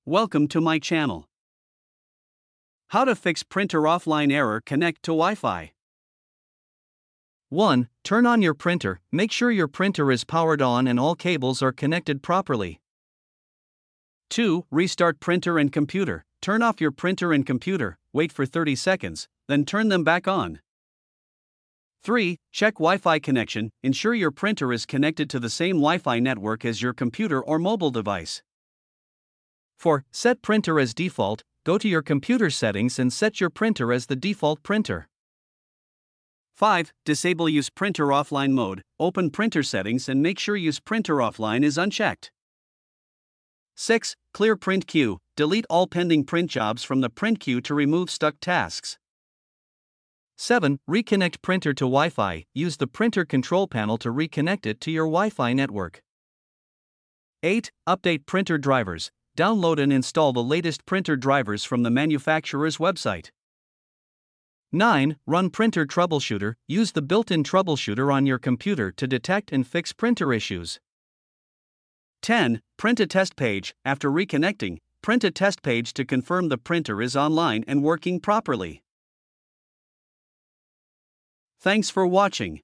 Welcome to my channel. How to fix printer offline error. Connect to Wi-Fi. 1. Turn on your printer. Make sure your printer is powered on and all cables are connected properly. 2. Restart printer and computer. Turn off your printer and computer, wait for 30 seconds, then turn them back on. 3. Check Wi-Fi connection. Ensure your printer is connected to the same Wi-Fi network as your computer or mobile device. 4. Set printer as default. Go to your computer settings and set your printer as the default printer. 5. Disable use printer offline mode. Open printer settings and make sure use printer offline is unchecked. 6. Clear print queue. Delete all pending print jobs from the print queue to remove stuck tasks. 7. Reconnect printer to Wi-Fi. Use the printer control panel to reconnect it to your Wi-Fi network. 8. Update printer drivers. Download and install the latest printer drivers from the manufacturer's website. 9. Run printer troubleshooter. Use the built-in troubleshooter on your computer to detect and fix printer issues. 10. Print a test page. After reconnecting, print a test page to confirm the printer is online and working properly. Thanks for watching.